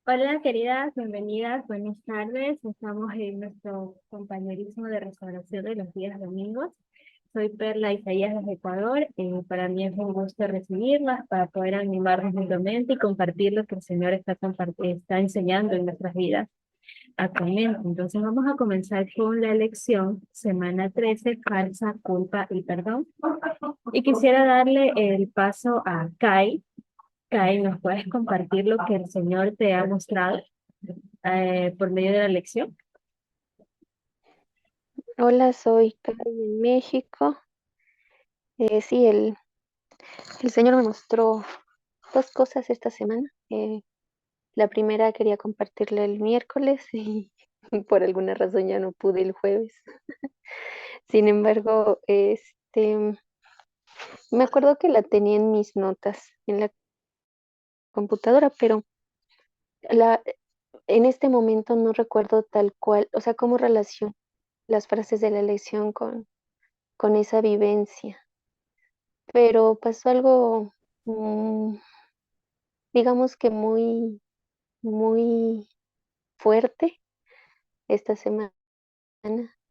Hola, queridas, bienvenidas, buenas tardes. Estamos en nuestro compañerismo de restauración de los días domingos. Soy Perla Isaías desde Ecuador. Para mí es un gusto recibirlas para poder animarnos mutuamente y compartir lo que el Señor está enseñando en nuestras vidas actualmente. Entonces vamos a comenzar con la lección, semana 13, falsa culpa y perdón. Y quisiera darle el paso a Kai. Kai, ¿nos puedes compartir lo que el Señor te ha mostrado por medio de la lección? Hola, soy Cari en México. Sí, el Señor me mostró dos cosas esta semana. La primera quería compartirla el miércoles y por alguna razón ya no pude el jueves. Sin embargo, me acuerdo que la tenía en mis notas en la computadora, pero la, en este momento no recuerdo tal cual, o sea, cómo relaciono las frases de la lección con esa vivencia. Pero pasó algo, mm, digamos que muy fuerte esta semana.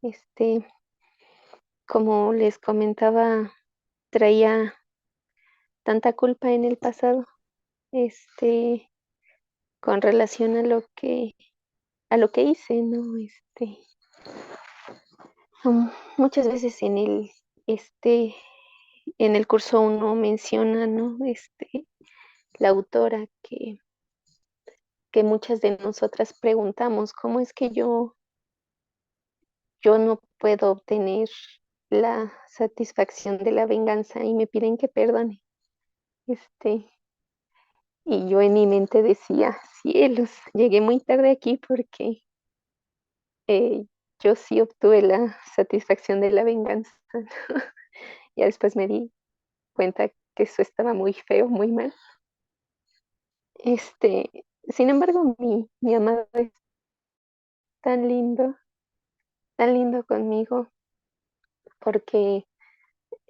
Este, como les comentaba, traía tanta culpa en el pasado, este, con relación a lo que hice, ¿no? Muchas veces este, en el curso uno menciona, ¿no? La autora que muchas de nosotras preguntamos, ¿cómo es que yo no puedo obtener la satisfacción de la venganza y me piden que perdone? Este, y yo en mi mente decía, cielos, llegué muy tarde aquí porque eh, yo sí obtuve la satisfacción de la venganza. Ya después me di cuenta que eso estaba muy feo, muy mal. Este, Sin embargo, mi amado es tan tan lindo conmigo, porque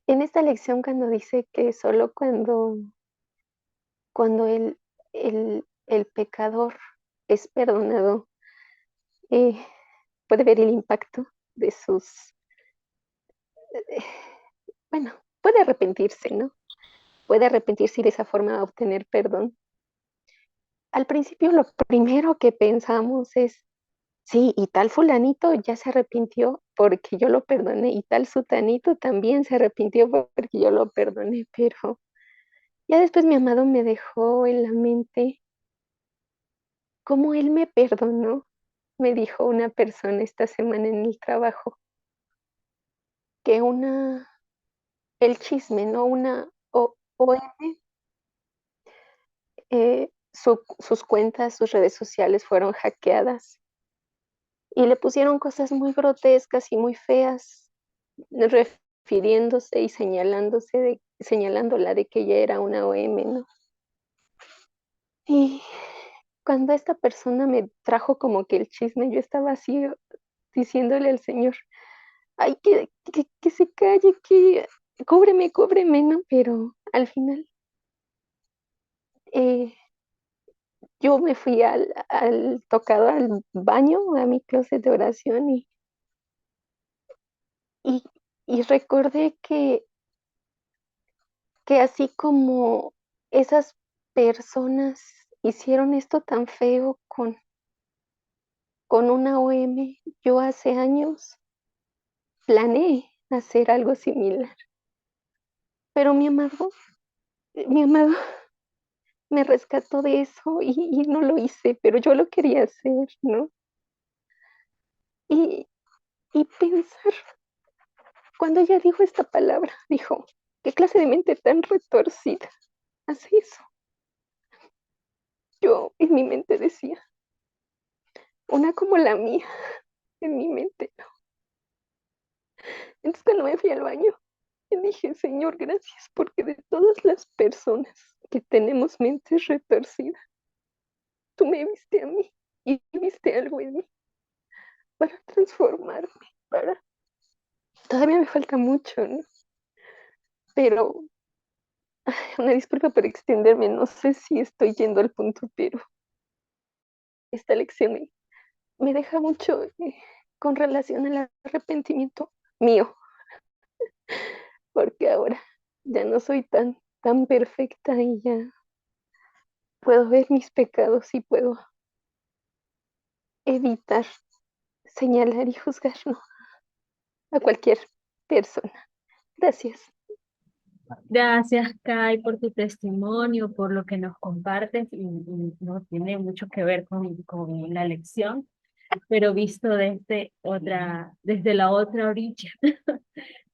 en esta lección cuando dice que solo cuando el pecador es perdonado, eh, puede ver el impacto de eh, bueno, puede arrepentirse, ¿no? Puede arrepentirse y de esa forma obtener perdón. Al principio lo primero que pensamos es, sí, y tal fulanito ya se arrepintió porque yo lo perdoné, y tal sutanito también se arrepintió porque yo lo perdoné, pero ya después mi amado me dejó en la mente cómo él me perdonó. Me dijo una persona esta semana en el trabajo que el chisme, ¿no? Una OM, sus cuentas, sus redes sociales fueron hackeadas y le pusieron cosas muy grotescas y muy feas, refiriéndose y señalándola de que ella era una OM, ¿no? Y cuando esta persona me trajo como que el chisme, yo estaba así diciéndole al Señor, ay, que se calle, que cúbreme, ¿no? Pero al final eh, yo me fui al tocado, al baño, a mi closet de oración y, y recordé que así como esas personas hicieron esto tan feo con una OM, yo hace años planeé hacer algo similar, pero mi amado me rescató de eso y no lo hice, pero yo lo quería hacer, ¿no? Y, y pensar, cuando ella dijo esta palabra, dijo, ¿qué clase de mente tan retorcida hace eso? Yo en mi mente decía, una como la mía, en mi mente. Entonces cuando me fui al baño, y dije, Señor, gracias, porque de todas las personas que tenemos mentes retorcidas, tú me viste a mí y viste algo en mí para transformarme, para... Todavía me falta mucho, ¿no? Pero una disculpa por extenderme, no sé si estoy yendo al punto, pero esta lección me deja mucho con relación al arrepentimiento mío, porque ahora ya no soy tan perfecta y ya puedo ver mis pecados y puedo evitar señalar y juzgar, ¿no?, a cualquier persona. Gracias. Gracias, Kai, por tu testimonio, por lo que nos compartes y no tiene mucho que ver con la lección, pero visto desde la otra orilla,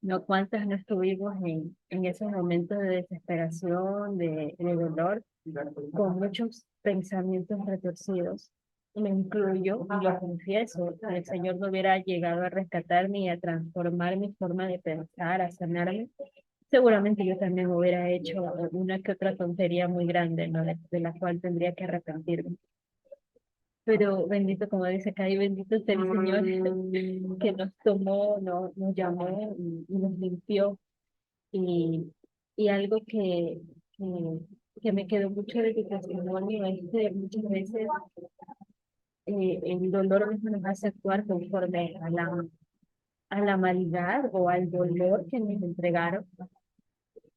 ¿no? ¿Cuántas no estuvimos en esos momentos de desesperación, de dolor, con muchos pensamientos retorcidos? Me incluyo y lo confieso, si el Señor no hubiera llegado a rescatarme y a transformar mi forma de pensar, a sanarme, seguramente yo también hubiera hecho una que otra tontería muy grande, ¿no? De la cual tendría que arrepentirme. Pero bendito, como dice Kai, bendito sea el Señor que nos tomó, nos llamó y nos limpió. Y, y algo que, que me quedó mucho de tu testimonio es que muchas veces el dolor mismo nos hace actuar conforme a la maldad o al dolor que nos entregaron,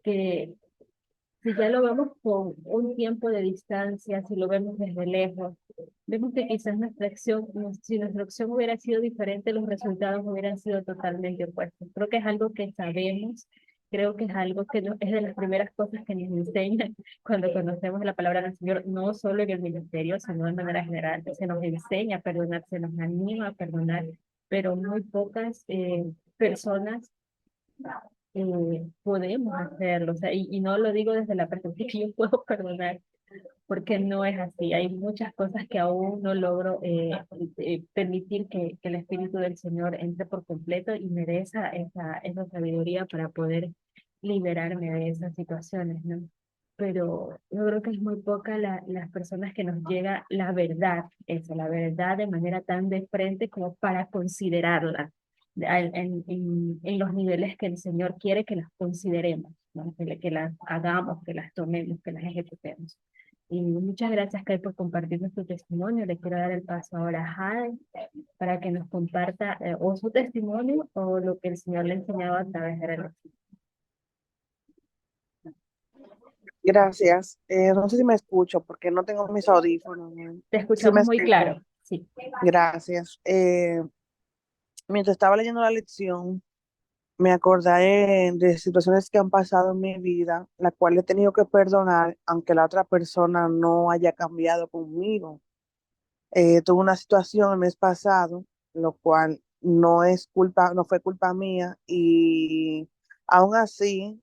que si ya lo vemos con un tiempo de distancia, si lo vemos desde lejos, vemos que quizás si nuestra acción hubiera sido diferente, los resultados hubieran sido totalmente opuestos. Creo que es algo que sabemos, creo que es algo que es de las primeras cosas que nos enseñan cuando conocemos la palabra del Señor, no solo en el ministerio, sino de manera general. Se nos enseña a perdonar, se nos anima a perdonar, pero muy pocas personas podemos hacerlo, o sea, y no lo digo desde la perspectiva que yo puedo perdonar, porque no es así. Hay muchas cosas que aún no logro permitir que el Espíritu del Señor entre por completo y me dé esa sabiduría para poder liberarme de esas situaciones, ¿no? Pero yo creo que es muy poca las personas que nos llega la verdad, la verdad de manera tan de frente como para considerarla en los niveles que el Señor quiere que las consideremos, ¿no? Que las hagamos, que las tomemos, que las ejecutemos. Y muchas gracias, Kai, por compartirnos tu testimonio. Le quiero dar el paso ahora a Jade para que nos comparta o su testimonio o lo que el Señor le enseñaba a través de la lección. Gracias. No sé si me escucho porque no tengo mis audífonos. Te Sí me escuchamos muy escucho. claro, sí. Gracias. Mientras estaba leyendo la lección, me acordé de situaciones que han pasado en mi vida, las cuales he tenido que perdonar, aunque la otra persona no haya cambiado conmigo. Tuve una situación el mes pasado, lo cual no fue culpa mía, y aún así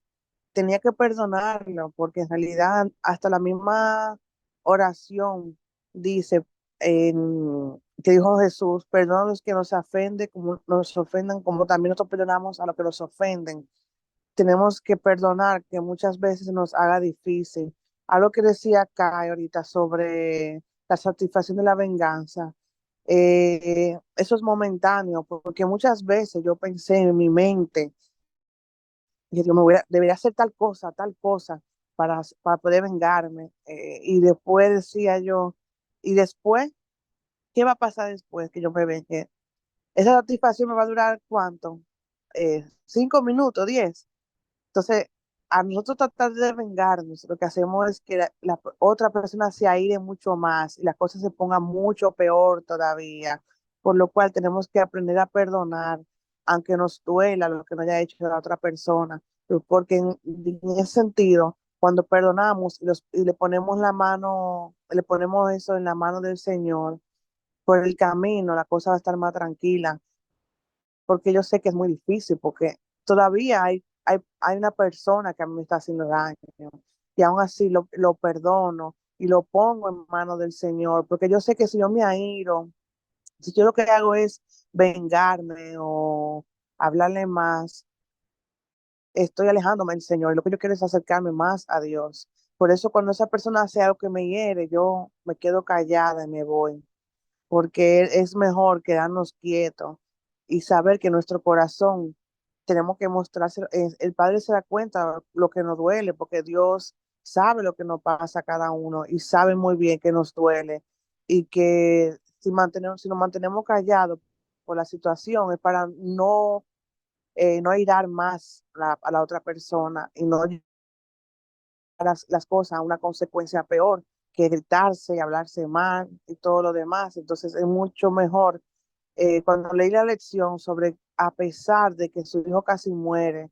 tenía que perdonarlo, porque en realidad hasta la misma oración dice que dijo Jesús: perdona a los que nos ofenden, como nos ofendan, como también nosotros perdonamos a los que nos ofenden. Tenemos que perdonar, que muchas veces nos haga difícil. Algo que decía acá ahorita sobre la satisfacción de la venganza, eso es momentáneo, porque muchas veces yo pensé en mi mente, y yo debería hacer tal cosa para poder vengarme. Y después decía yo, ¿y después? ¿Qué va a pasar después que yo me vengue? ¿Esa satisfacción me va a durar cuánto? 5 minutos, 10. Entonces, a nosotros tratar de vengarnos, lo que hacemos es que la otra persona se aire mucho más y las cosas se pongan mucho peor todavía, por lo cual tenemos que aprender a perdonar, aunque nos duela lo que nos haya hecho la otra persona, porque en ese sentido, cuando perdonamos y le ponemos la mano, le ponemos eso en la mano del Señor, por el camino la cosa va a estar más tranquila, porque yo sé que es muy difícil, porque todavía hay una persona que a mí me está haciendo daño, y aún así lo perdono y lo pongo en manos del Señor, porque yo sé que si yo me airo, si yo lo que hago es vengarme o hablarle más, estoy alejándome del Señor, y lo que yo quiero es acercarme más a Dios. Por eso cuando esa persona hace algo que me hiere, yo me quedo callada y me voy, porque es mejor quedarnos quietos y saber que nuestro corazón tenemos que mostrarse. El Padre se da cuenta lo que nos duele, porque Dios sabe lo que nos pasa a cada uno y sabe muy bien que nos duele. y que si nos mantenemos callados por la situación es para no airar más a la otra persona y no llevar las cosas a una consecuencia peor que gritarse y hablarse mal y todo lo demás. Entonces es mucho mejor cuando leí la lección sobre a pesar de que su hijo casi muere,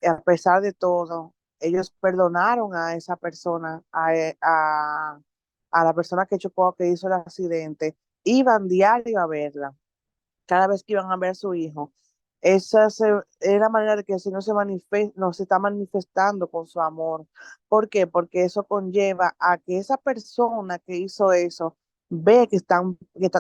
a pesar de todo, ellos perdonaron a esa persona, a la persona que chocó, que hizo el accidente, iban diario a verla cada vez que iban a ver a su hijo. Es la manera de que el Señor nos está manifestando con su amor. ¿Por qué? Porque eso conlleva a que esa persona que hizo eso ve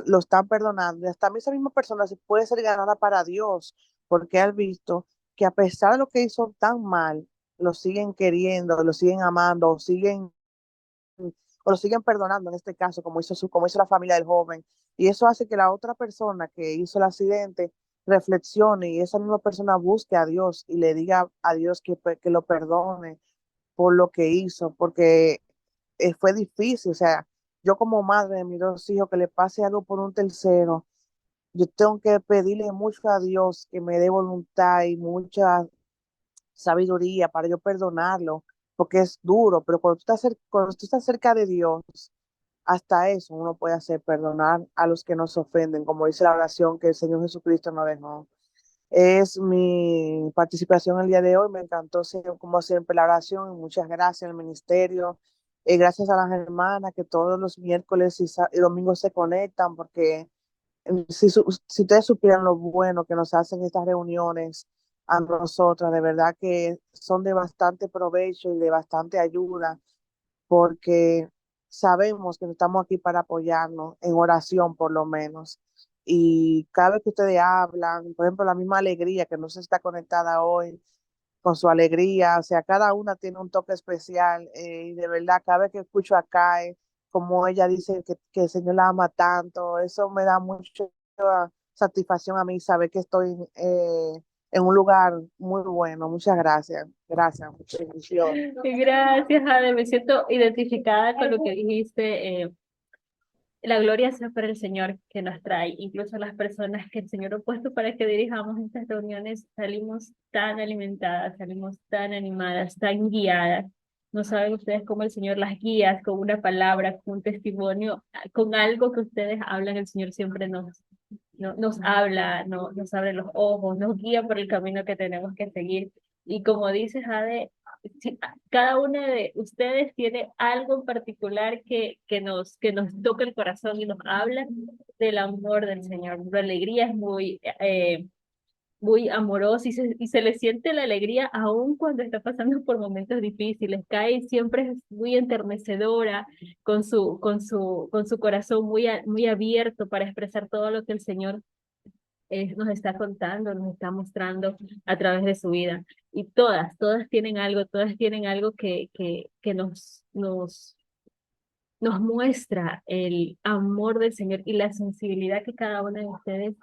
lo están perdonando. Y hasta esa misma persona se puede ser ganada para Dios, porque han visto que a pesar de lo que hizo tan mal, lo siguen queriendo, lo siguen amando, o lo siguen perdonando en este caso, como hizo la familia del joven. Y eso hace que la otra persona que hizo el accidente reflexione y esa misma persona busque a Dios y le diga a Dios que lo perdone por lo que hizo, porque fue difícil. O sea, yo como madre de mis dos hijos, que le pase algo por un tercero, yo tengo que pedirle mucho a Dios que me dé voluntad y mucha sabiduría para yo perdonarlo, porque es duro, pero cuando tú estás cerca de Dios, hasta eso uno puede hacer, perdonar a los que nos ofenden, como dice la oración que el Señor Jesucristo nos dejó. Es mi participación el día de hoy, me encantó como siempre la oración, y muchas gracias al ministerio, gracias a las hermanas que todos los miércoles y domingos se conectan, porque si ustedes supieran lo bueno que nos hacen estas reuniones a nosotras, de verdad que son de bastante provecho y de bastante ayuda, porque sabemos que estamos aquí para apoyarnos en oración por lo menos. Y cada vez que ustedes hablan, por ejemplo, la misma alegría que no se está conectada hoy, con su alegría, o sea, cada una tiene un toque especial, y de verdad, cada vez que escucho a Kai, como ella dice que el Señor la ama tanto, eso me da mucha satisfacción a mí, saber que estoy en un lugar muy bueno. Muchas gracias, gracias, muchas bendiciones. Gracias, Ade. Me siento identificada con lo que dijiste. La gloria sea para el Señor que nos trae, incluso las personas que el Señor ha puesto para que dirijamos estas reuniones, salimos tan alimentadas, salimos tan animadas, tan guiadas. No saben ustedes cómo el Señor las guía con una palabra, con un testimonio, con algo que ustedes hablan, el Señor siempre nos habla, nos abre los ojos, nos guía por el camino que tenemos que seguir. Y como dice Jade, cada una de ustedes tiene algo en particular que nos toca el corazón y nos habla del amor del Señor. La alegría es muy amorosa y se le siente la alegría aún cuando está pasando por momentos difíciles. Kai siempre es muy enternecedora, con su corazón muy abierto para expresar todo lo que el Señor nos está contando, nos está mostrando a través de su vida. Y todas tienen algo que nos muestra el amor del Señor y la sensibilidad que cada una de ustedes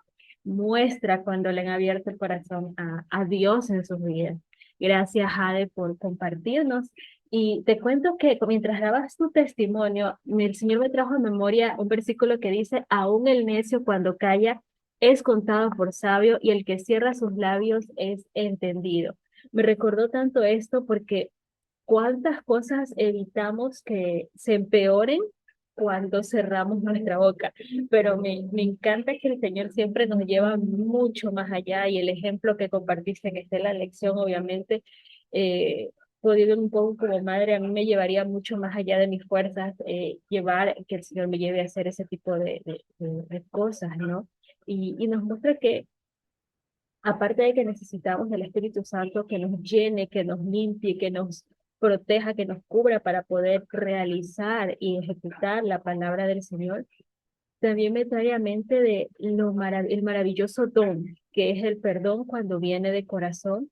muestra cuando le han abierto el corazón a Dios en sus vidas. Gracias, Jade, por compartirnos. Y te cuento que mientras dabas tu testimonio, el Señor me trajo a memoria un versículo que dice, aún el necio cuando calla es contado por sabio y el que cierra sus labios es entendido. Me recordó tanto esto porque ¿cuántas cosas evitamos que se empeoren cuando cerramos nuestra boca? Pero me encanta que el Señor siempre nos lleva mucho más allá y el ejemplo que compartiste, que está en la lección, obviamente, podido un poco como madre, a mí me llevaría mucho más allá de mis fuerzas, llevar que el Señor me lleve a hacer ese tipo de cosas, ¿no? Y nos muestra que aparte de que necesitamos del Espíritu Santo que nos llene, que nos limpie, que nos proteja, que nos cubra para poder realizar y ejecutar la palabra del Señor, también me trae a mente de el maravilloso don que es el perdón cuando viene de corazón,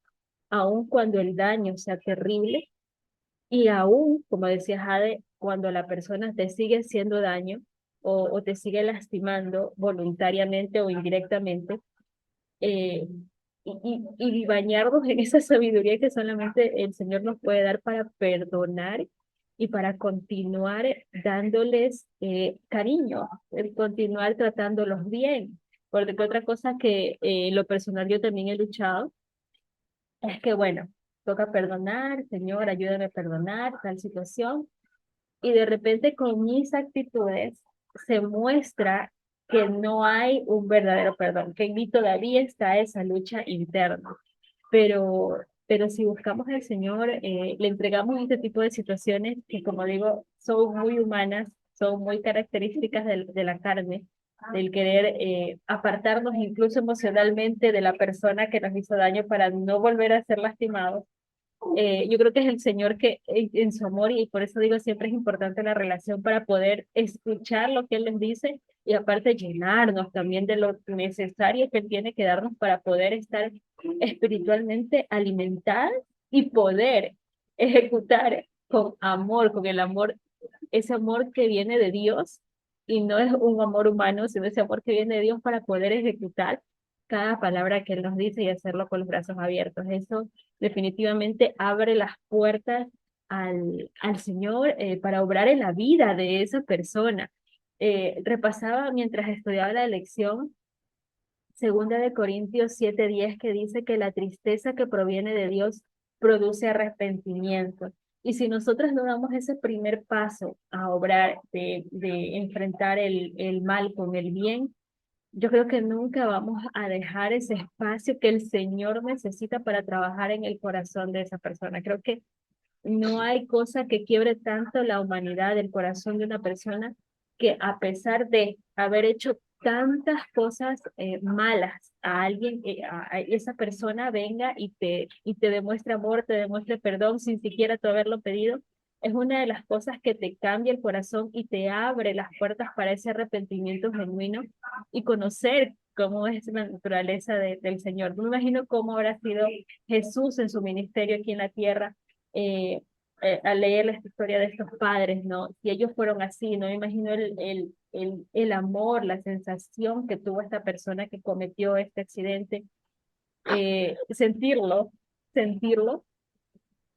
aun cuando el daño sea terrible y aún, como decía Jade, cuando la persona te sigue haciendo daño o te sigue lastimando voluntariamente o indirectamente, eh, y bañarnos en esa sabiduría que solamente el Señor nos puede dar para perdonar y para continuar dándoles cariño, el continuar tratándolos bien. Porque otra cosa que lo personal yo también he luchado es que, bueno, toca perdonar, Señor, ayúdame a perdonar tal situación, y de repente con mis actitudes se muestra que no hay un verdadero perdón, que en mí todavía está esa lucha interna. Pero si buscamos al Señor, le entregamos este tipo de situaciones que, como digo, son muy humanas, son muy características de la carne, del querer apartarnos incluso emocionalmente de la persona que nos hizo daño para no volver a ser lastimados. Yo creo que es el Señor que en su amor, y por eso digo, siempre es importante la relación para poder escuchar lo que Él les dice y aparte llenarnos también de lo necesario que Él tiene que darnos para poder estar espiritualmente alimentados y poder ejecutar con amor, con el amor, ese amor que viene de Dios y no es un amor humano, sino ese amor que viene de Dios para poder ejecutar cada palabra que Él nos dice y hacerlo con los brazos abiertos. Eso definitivamente abre las puertas al Señor para obrar en la vida de esa persona. Repasaba mientras estudiaba la lección Segunda de Corintios 7:10, que dice que la tristeza que proviene de Dios produce arrepentimiento. Y si nosotros no damos ese primer paso a obrar, de enfrentar el mal con el bien, yo creo que nunca vamos a dejar ese espacio que el Señor necesita para trabajar en el corazón de esa persona. Creo que no hay cosa que quiebre tanto la humanidad, el corazón de una persona, que a pesar de haber hecho tantas cosas malas a alguien, a esa persona venga y te demuestre amor, te demuestre perdón sin siquiera tú haberlo pedido. Es una de las cosas que te cambia el corazón y te abre las puertas para ese arrepentimiento genuino y conocer cómo es la naturaleza del Señor. No me imagino cómo habrá sido Jesús en su ministerio aquí en la tierra, eh, al leer la historia de estos padres, ¿no? Si ellos fueron así, no me imagino el amor, la sensación que tuvo esta persona que cometió este accidente, sentirlo, sentirlo,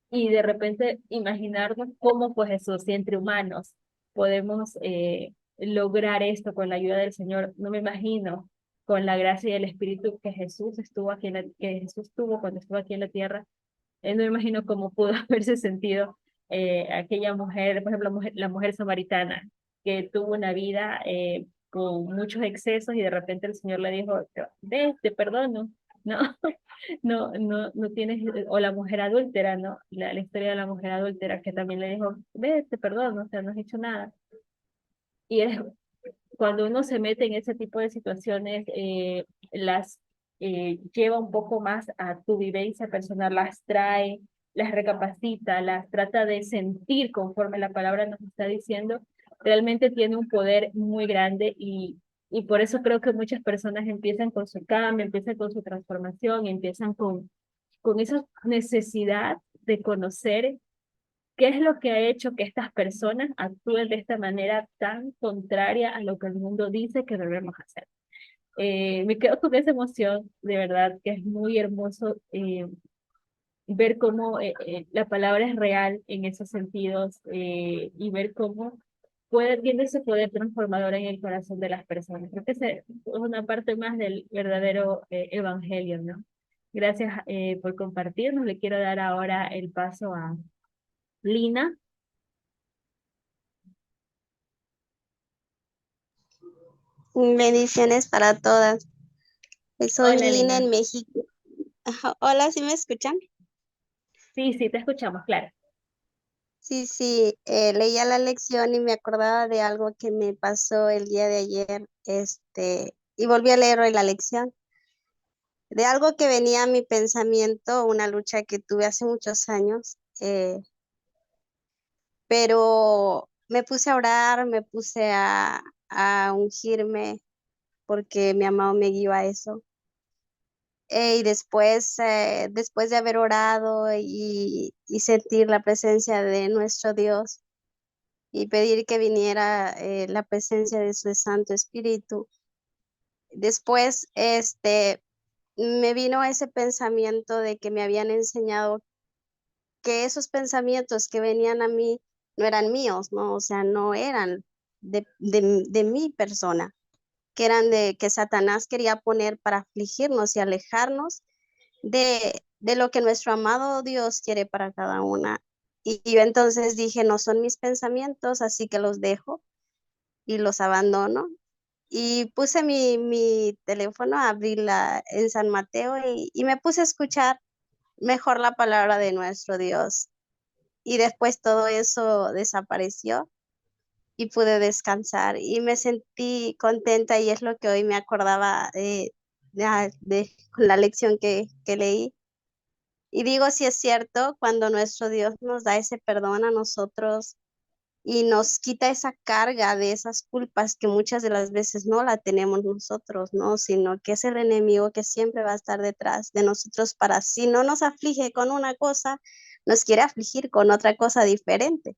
y de repente imaginarnos cómo pues Jesús, si entre humanos podemos lograr esto con la ayuda del Señor. No me imagino con la gracia y el Espíritu que Jesús estuvo aquí que Jesús tuvo cuando estuvo aquí en la tierra. No me imagino cómo pudo haberse sentido aquella mujer, por ejemplo, la mujer samaritana, que tuvo una vida con muchos excesos y de repente el Señor le dijo, ve, te perdono, ¿no? No tienes, o la mujer adúltera, ¿no? La historia de la mujer adúltera que también le dijo, ve, te perdono, o sea, no has hecho nada. Y es cuando uno se mete en ese tipo de situaciones, las lleva un poco más a tu vivencia personal, las trae, las recapacita, las trata de sentir conforme la palabra nos está diciendo, realmente tiene un poder muy grande, y por eso creo que muchas personas empiezan con su cambio, empiezan con su transformación, empiezan con esa necesidad de conocer qué es lo que ha hecho que estas personas actúen de esta manera tan contraria a lo que el mundo dice que debemos hacer. Me quedo con esa emoción, de verdad, que es muy hermoso ver cómo la palabra es real en esos sentidos, y ver cómo tiene ese poder transformador en el corazón de las personas. Creo que es una parte más del verdadero evangelio, ¿no? Gracias por compartirnos. Le quiero dar ahora el paso a Lina. Bendiciones para todas. Soy Hola, Lina Lina. en México. Ajá. Hola, ¿sí me escuchan? Sí, sí, te escuchamos, claro. Sí, sí, leía la lección y me acordaba de algo que me pasó el día de ayer, y volví a leer hoy la lección, de algo que venía a mi pensamiento, una lucha que tuve hace muchos años, pero me puse a orar, me puse a ungirme porque mi amado me guió a eso. Y después de haber orado y sentir la presencia de nuestro Dios y pedir que viniera la presencia de su Santo Espíritu, después me vino ese pensamiento de que me habían enseñado que esos pensamientos que venían a mí no eran míos, ¿no? O sea, no eran de mi persona, que eran de que Satanás quería poner para afligirnos y alejarnos de lo que nuestro amado Dios quiere para cada una. Y yo entonces dije, no son mis pensamientos, así que los dejo y los abandono. Y puse mi teléfono, abrí en San Mateo y me puse a escuchar mejor la palabra de nuestro Dios. Y después todo eso desapareció y pude descansar y me sentí contenta y es lo que hoy me acordaba con la lección que leí. Y digo, si es cierto, cuando nuestro Dios nos da ese perdón a nosotros y nos quita esa carga de esas culpas que muchas de las veces no la tenemos nosotros, ¿no? Sino que es el enemigo que siempre va a estar detrás de nosotros para si no nos aflige con una cosa, nos quiere afligir con otra cosa diferente,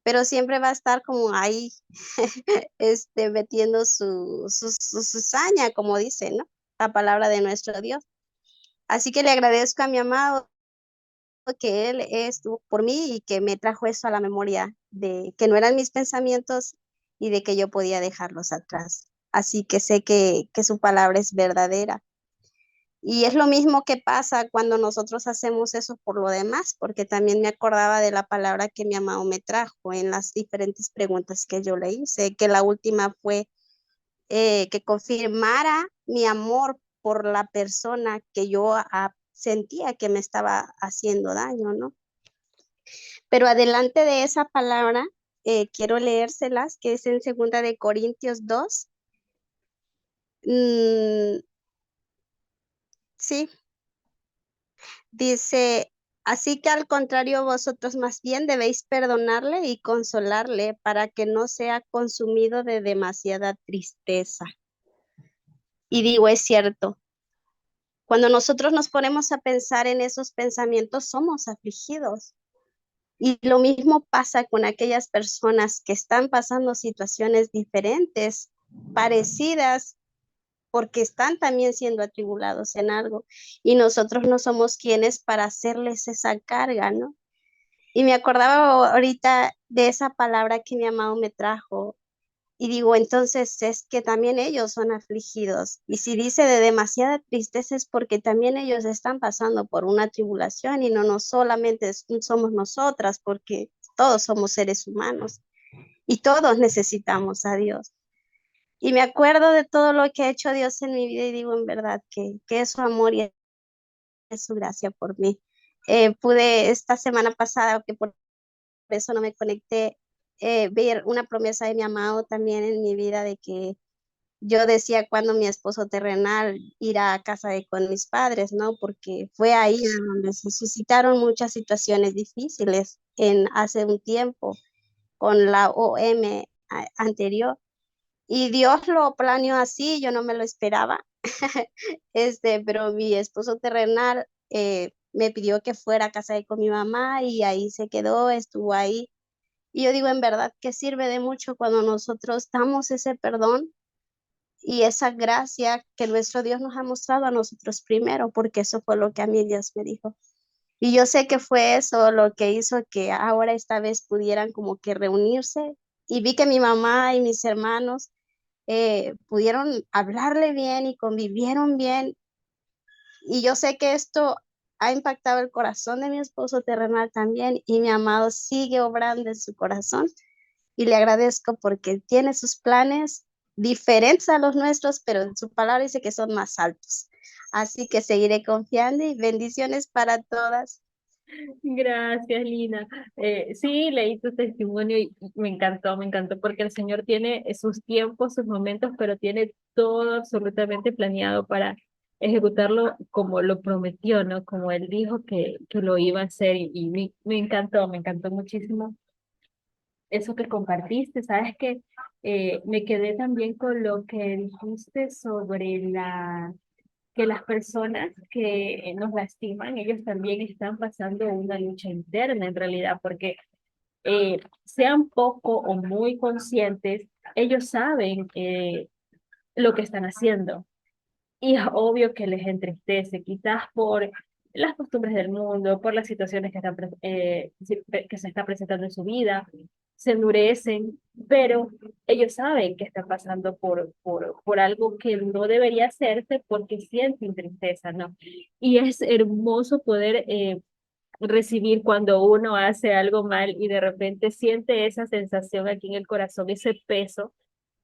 pero siempre va a estar como ahí, metiendo su cizaña, como dice, ¿no? La palabra de nuestro Dios. Así que le agradezco a mi amado que él estuvo por mí y que me trajo eso a la memoria de que no eran mis pensamientos y de que yo podía dejarlos atrás. Así que sé que su palabra es verdadera. Y es lo mismo que pasa cuando nosotros hacemos eso por lo demás, porque también me acordaba de la palabra que mi amado me trajo en las diferentes preguntas que yo le hice, que la última fue que confirmara mi amor por la persona que yo sentía que me estaba haciendo daño, ¿no? Pero adelante de esa palabra, quiero leérselas, que es en 2 de Corintios 2. Mm, sí, dice, así que al contrario, vosotros más bien debéis perdonarle y consolarle para que no sea consumido de demasiada tristeza. Y digo, es cierto, cuando nosotros nos ponemos a pensar en esos pensamientos, somos afligidos. Y lo mismo pasa con aquellas personas que están pasando situaciones diferentes, parecidas, porque están también siendo atribulados en algo. Y nosotros no somos quienes para hacerles esa carga, ¿no? Y me acordaba ahorita de esa palabra que mi amado me trajo. Y digo, entonces es que también ellos son afligidos. Y si dice de demasiada tristeza es porque también ellos están pasando por una tribulación y no solamente somos nosotras, porque todos somos seres humanos y todos necesitamos a Dios. Y me acuerdo de todo lo que ha hecho Dios en mi vida y digo en verdad que es su amor y es su gracia por mí. Pude esta semana pasada, que por eso no me conecté, ver una promesa de mi amado también en mi vida de que yo decía cuando mi esposo terrenal irá a casa con mis padres, ¿no? Porque fue ahí donde se suscitaron muchas situaciones difíciles hace un tiempo con la OM anterior. Y Dios lo planeó así, yo no me lo esperaba. Pero mi esposo terrenal me pidió que fuera a casa con mi mamá y ahí se quedó, estuvo ahí. Y yo digo, en verdad que sirve de mucho cuando nosotros damos ese perdón y esa gracia que nuestro Dios nos ha mostrado a nosotros primero, porque eso fue lo que a mí Dios me dijo. Y yo sé que fue eso lo que hizo que ahora esta vez pudieran como que reunirse. Y vi que mi mamá y mis hermanos pudieron hablarle bien y convivieron bien. Y yo sé que esto ha impactado el corazón de mi esposo terrenal también y mi amado sigue obrando en su corazón y le agradezco porque tiene sus planes diferentes a los nuestros, pero en su palabra dice que son más altos. Así que seguiré confiando y bendiciones para todas. Gracias, Lina. Sí, leí tu testimonio y me encantó porque el Señor tiene sus tiempos, sus momentos, pero tiene todo absolutamente planeado para ejecutarlo como lo prometió, ¿no? Como Él dijo que lo iba a hacer y me encantó muchísimo eso que compartiste. Sabes que me quedé también con lo que dijiste sobre que las personas que nos lastiman, ellos también están pasando una lucha interna en realidad, porque sean poco o muy conscientes, ellos saben lo que están haciendo. Y es obvio que les entristece, quizás por las costumbres del mundo, por las situaciones que se están presentando en su vida, se endurecen, pero ellos saben que están pasando por algo que no debería hacerse porque sienten tristeza, ¿no? Y es hermoso poder recibir cuando uno hace algo mal y de repente siente esa sensación aquí en el corazón, ese peso,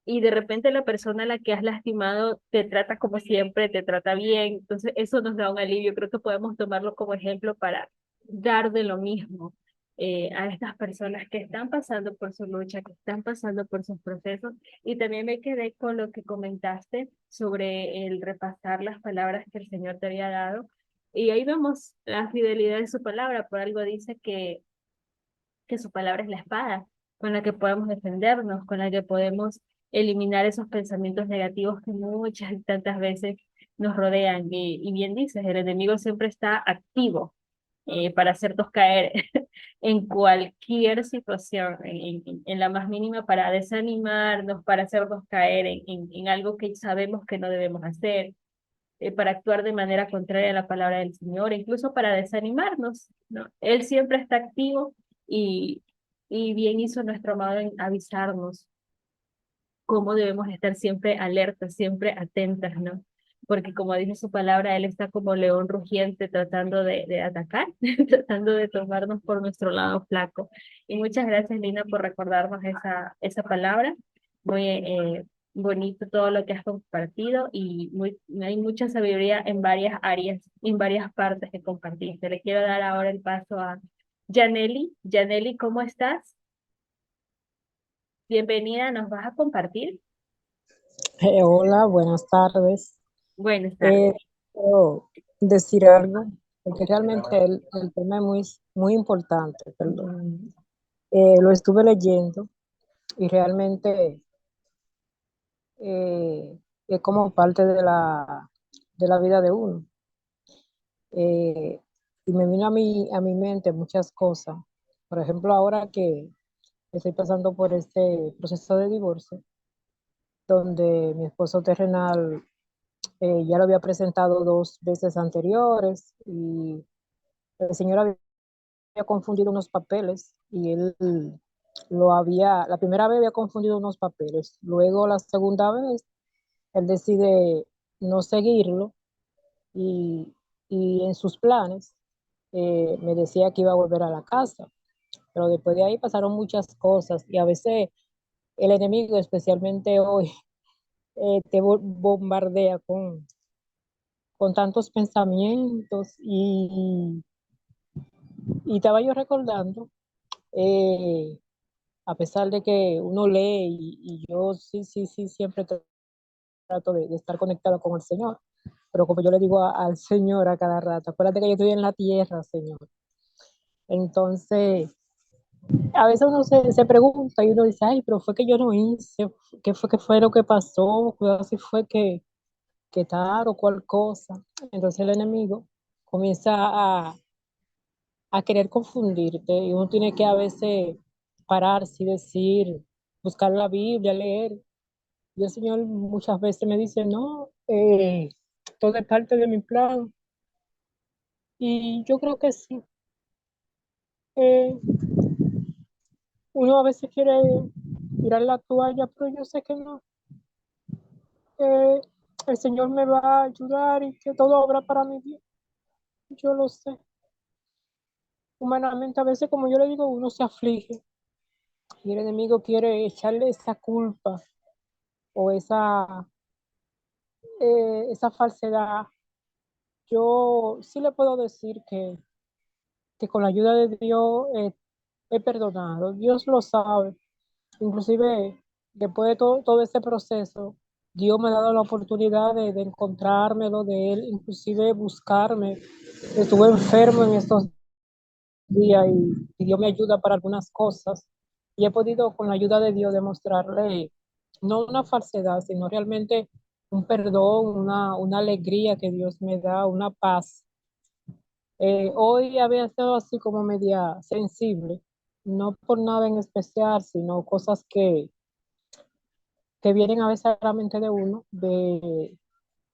y de repente la persona a la que has lastimado te trata como siempre, te trata bien, entonces eso nos da un alivio. Creo que podemos tomarlo como ejemplo para dar de lo mismo a estas personas que están pasando por su lucha, que están pasando por sus procesos. Y también me quedé con lo que comentaste sobre el repasar las palabras que el Señor te había dado. Y ahí vemos la fidelidad de su palabra. Por algo dice que su palabra es la espada con la que podemos defendernos, con la que podemos eliminar esos pensamientos negativos que muchas y tantas veces nos rodean. Y bien dices, el enemigo siempre está activo para hacernos caer en cualquier situación, en la más mínima, para desanimarnos, para hacernos caer en algo que sabemos que no debemos hacer, para actuar de manera contraria a la palabra del Señor, incluso para desanimarnos, ¿no? Él siempre está activo y, y bien hizo nuestro amado en avisarnos cómo debemos estar siempre alertas, siempre atentas, ¿no? Porque como dice su palabra, Él está como león rugiente tratando de atacar, tratando de tomarnos por nuestro lado flaco. Y muchas gracias, Lina, por recordarnos esa palabra. Muy bonito todo lo que has compartido y hay mucha sabiduría en varias áreas, en varias partes que compartiste. Le quiero dar ahora el paso a Janely. Janely, ¿cómo estás? Bienvenida, ¿nos vas a compartir? Hola, buenas tardes. Buenas tardes. Quiero decir algo, porque realmente el tema es muy importante, perdón. Lo estuve leyendo y realmente es como parte de la vida de uno. Y me vino a mi mente muchas cosas. Por ejemplo, ahora que estoy pasando por este proceso de divorcio, donde mi esposo terrenal ya lo había presentado dos veces anteriores y el señor había confundido unos papeles y él la primera vez había confundido unos papeles, luego la segunda vez él decide no seguirlo y, y en sus planes me decía que iba a volver a la casa, pero después de ahí pasaron muchas cosas y a veces el enemigo, especialmente hoy, te bombardea con tantos pensamientos y estaba yo recordando, eh, a pesar de que uno lee y yo sí, siempre trato de estar conectado con el Señor, pero como yo le digo al Señor a cada rato, acuérdate que yo estoy en la tierra, Señor. Entonces, a veces uno se pregunta y uno dice, ay, pero fue que yo no hice, qué fue lo que pasó, cuidado si fue que tal o cual cosa. Entonces el enemigo comienza a querer confundirte y uno tiene que a veces pararse y decir, buscar la Biblia, leer. Y el Señor muchas veces me dice, no, todo es parte de mi plan. Y yo creo que sí. Eh, Uno a veces quiere tirar la toalla, pero yo sé que no. Eh, el Señor me va a ayudar y que todo obra para mi bien. Yo lo sé. Humanamente a veces, como yo le digo, uno se aflige y el enemigo quiere echarle esa culpa o esa falsedad. Yo sí le puedo decir que con la ayuda de Dios he perdonado. Dios lo sabe. Inclusive, después de todo ese proceso, Dios me ha dado la oportunidad de encontrármelo de Él, inclusive buscarme. Estuve enfermo en estos días y Dios me ayuda para algunas cosas. Y he podido, con la ayuda de Dios, demostrarle no una falsedad, sino realmente un perdón, una alegría que Dios me da, una paz. Hoy había estado así como media sensible, no por nada en especial, sino cosas que vienen a veces a la mente de uno,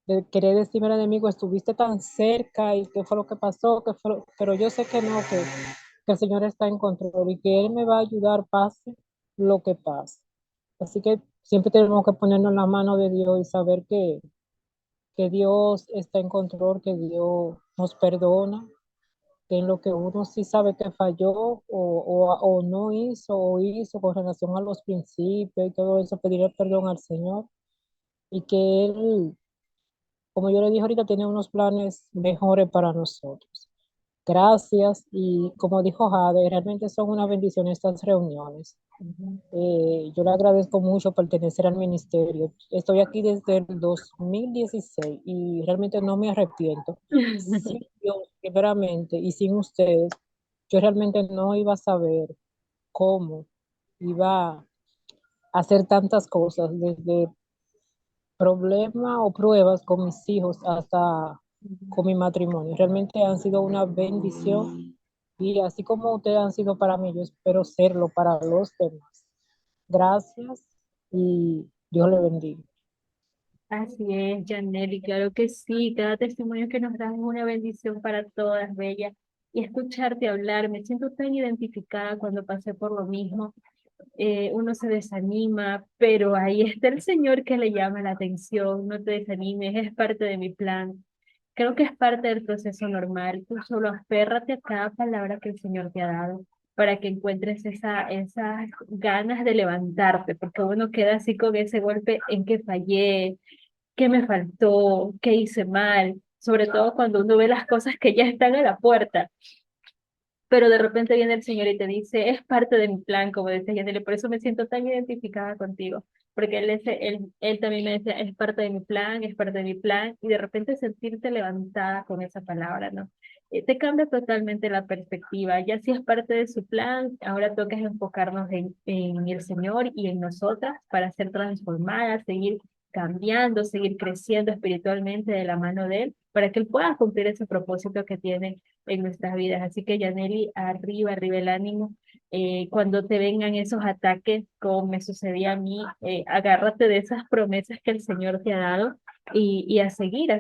de querer decirme al enemigo, estuviste tan cerca y qué fue lo que pasó, pero yo sé que no, que el Señor está en control y que Él me va a ayudar, pase lo que pase. Así que siempre tenemos que ponernos en la mano de Dios y saber que Dios está en control, que Dios nos perdona, que en lo que uno sí sabe que falló o no hizo o hizo con relación a los principios y todo eso, pedirle perdón al Señor y que Él, como yo le dije ahorita, tiene unos planes mejores para nosotros. Gracias y como dijo Jade, realmente son una bendición estas reuniones. Yo le agradezco mucho pertenecer al ministerio. Estoy aquí desde el 2016 y realmente no me arrepiento. Sin Dios, primeramente, y sin ustedes, yo realmente no iba a saber cómo iba a hacer tantas cosas, desde problemas o pruebas con mis hijos hasta con mi matrimonio. Realmente han sido una bendición y así como ustedes han sido para mí, yo espero serlo para los demás. Gracias y Dios le bendiga. Así es, Janely, claro que sí, cada testimonio que nos das es una bendición para todas, Bella. Y escucharte hablar, me siento tan identificada cuando pasé por lo mismo. Uno se desanima, pero ahí está el Señor que le llama la atención, no te desanimes, es parte de mi plan. Creo que es parte del proceso normal, tú solo aférrate a cada palabra que el Señor te ha dado para que encuentres esas ganas de levantarte, porque uno queda así con ese golpe en que fallé, qué me faltó, qué hice mal, sobre todo cuando uno ve las cosas que ya están a la puerta, pero de repente viene el Señor y te dice, es parte de mi plan, como decía Yanele, por eso me siento tan identificada contigo, porque él también me decía, es parte de mi plan, es parte de mi plan, y de repente sentirte levantada con esa palabra, ¿no? Te cambia totalmente la perspectiva, ya si es parte de su plan, ahora toca enfocarnos en el Señor y en nosotras para ser transformadas, seguir cambiando, seguir creciendo espiritualmente de la mano de Él, para que Él pueda cumplir ese propósito que tiene en nuestras vidas. Así que, Yaneli, arriba, arriba el ánimo. Cuando te vengan esos ataques, como me sucedía a mí, agárrate de esas promesas que el Señor te ha dado y a seguir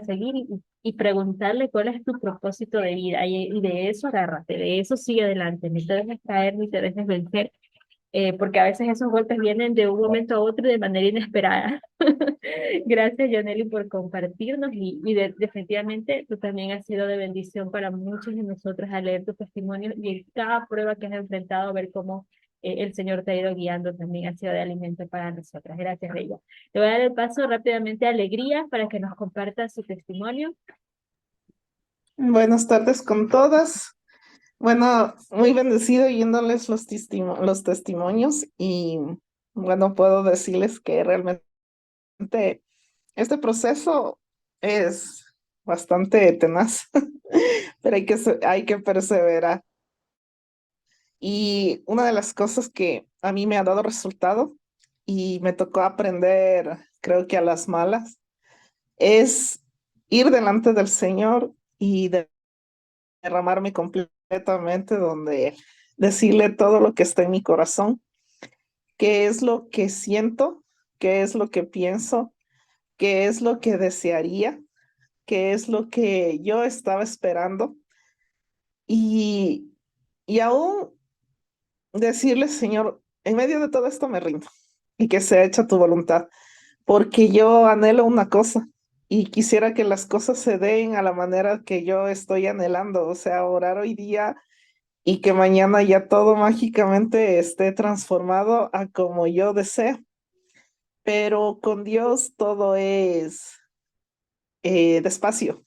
y preguntarle cuál es tu propósito de vida. Y de eso agárrate, de eso sigue adelante. No te dejes caer ni te dejes vencer, porque a veces esos golpes vienen de un momento a otro de manera inesperada. Gracias, Yaneli, por compartirnos definitivamente tú también has sido de bendición para muchos de nosotros al leer tu testimonio y en cada prueba que has enfrentado, ver cómo el Señor te ha ido guiando también ha sido de alimento para nosotras. Gracias, Bella. Te voy a dar el paso rápidamente a Alegría para que nos comparta su testimonio. Buenas tardes con todas. Bueno, muy bendecido oyéndoles los testimonios y bueno, puedo decirles que realmente este proceso es bastante tenaz, pero hay que perseverar. Y una de las cosas que a mí me ha dado resultado y me tocó aprender, creo que a las malas, es ir delante del Señor y derramarme completamente, donde decirle todo lo que está en mi corazón, qué es lo que siento, qué es lo que pienso, qué es lo que desearía, qué es lo que yo estaba esperando y, y aún decirle, Señor, en medio de todo esto me rindo y que sea hecha tu voluntad, porque yo anhelo una cosa. Y quisiera que las cosas se den a la manera que yo estoy anhelando, o sea, orar hoy día y que mañana ya todo mágicamente esté transformado a como yo deseo. Pero con Dios todo es despacio,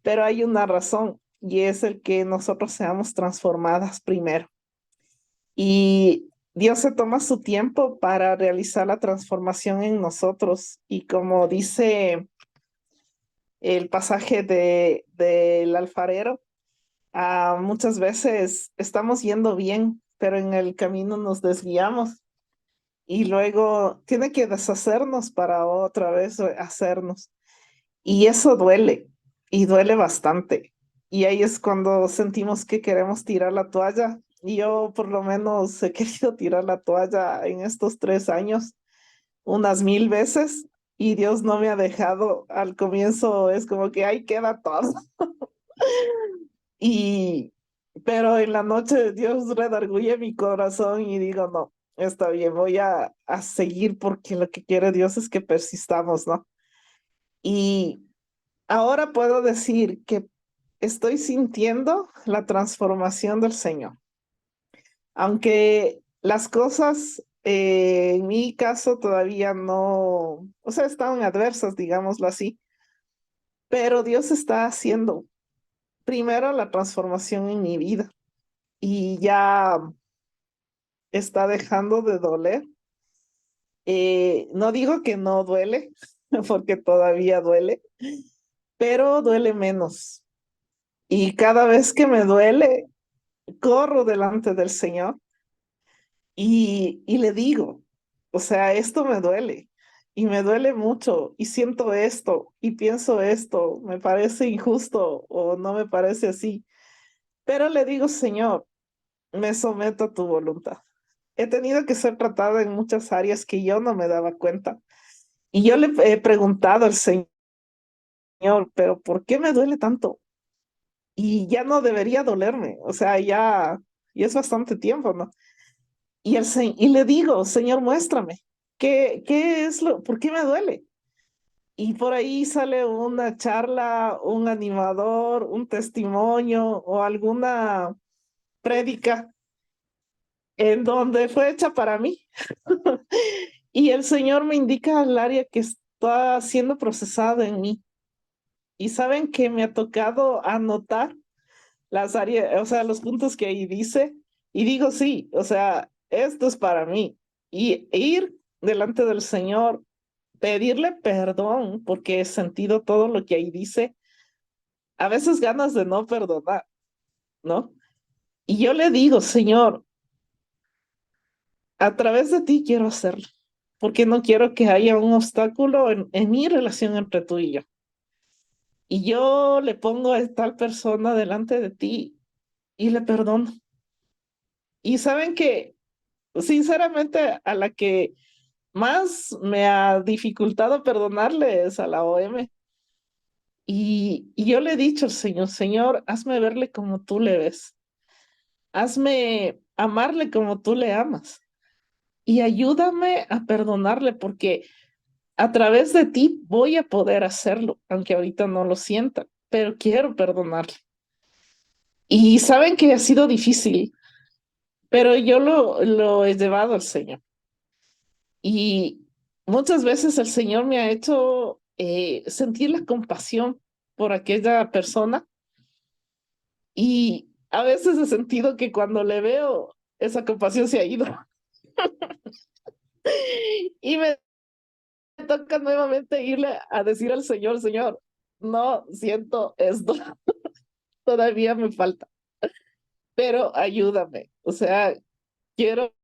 pero hay una razón y es el que nosotros seamos transformadas primero. Y Dios se toma su tiempo para realizar la transformación en nosotros y como dice el pasaje del alfarero, muchas veces estamos yendo bien, pero en el camino nos desviamos y luego tiene que deshacernos para otra vez hacernos. Y eso duele y duele bastante. Y ahí es cuando sentimos que queremos tirar la toalla. Y yo por lo menos he querido tirar la toalla en estos 3 años unas 1000 veces y Dios no me ha dejado. Al comienzo es como que ahí queda todo. Y, pero en la noche Dios redarguye mi corazón y digo, no, está bien, voy a seguir porque lo que quiere Dios es que persistamos, ¿no? Y ahora puedo decir que estoy sintiendo la transformación del Señor. Aunque las cosas en mi caso todavía no, o sea, estaban adversas, digámoslo así, pero Dios está haciendo primero la transformación en mi vida y ya está dejando de doler. No digo que no duele, porque todavía duele, pero duele menos. Y cada vez que me duele, corro delante del Señor y le digo, o sea, esto me duele y me duele mucho y siento esto y pienso esto, me parece injusto o no me parece así, pero le digo, Señor, me someto a tu voluntad. He tenido que ser tratada en muchas áreas que yo no me daba cuenta y yo le he preguntado al Señor, pero ¿por qué me duele tanto? Y ya no debería dolerme, o sea, ya es bastante tiempo, ¿no? Y le digo, Señor, muéstrame, ¿qué es por qué me duele? Y por ahí sale una charla, un animador, un testimonio o alguna prédica en donde fue hecha para mí. Y el Señor me indica el área que está siendo procesada en mí. Y saben que me ha tocado anotar las áreas, o sea, los puntos que ahí dice, y digo, sí, o sea, esto es para mí. Y ir delante del Señor, pedirle perdón, porque he sentido todo lo que ahí dice, a veces ganas de no perdonar, ¿no? Y yo le digo, Señor, a través de ti quiero hacerlo, porque no quiero que haya un obstáculo en mi relación entre tú y yo. Y yo le pongo a tal persona delante de ti y le perdono. Y saben que sinceramente, a la que más me ha dificultado perdonarle es a la OM. Y yo le he dicho al Señor, Señor, hazme verle como tú le ves. Hazme amarle como tú le amas. Y ayúdame a perdonarle porque a través de ti voy a poder hacerlo, aunque ahorita no lo sienta, pero quiero perdonarle. Y saben que ha sido difícil, pero yo lo he llevado al Señor. Y muchas veces el Señor me ha hecho sentir la compasión por aquella persona y a veces he sentido que cuando le veo, esa compasión se ha ido y me toca nuevamente irle a decir al Señor, Señor, no siento esto, todavía me falta, pero ayúdame. O sea, quiero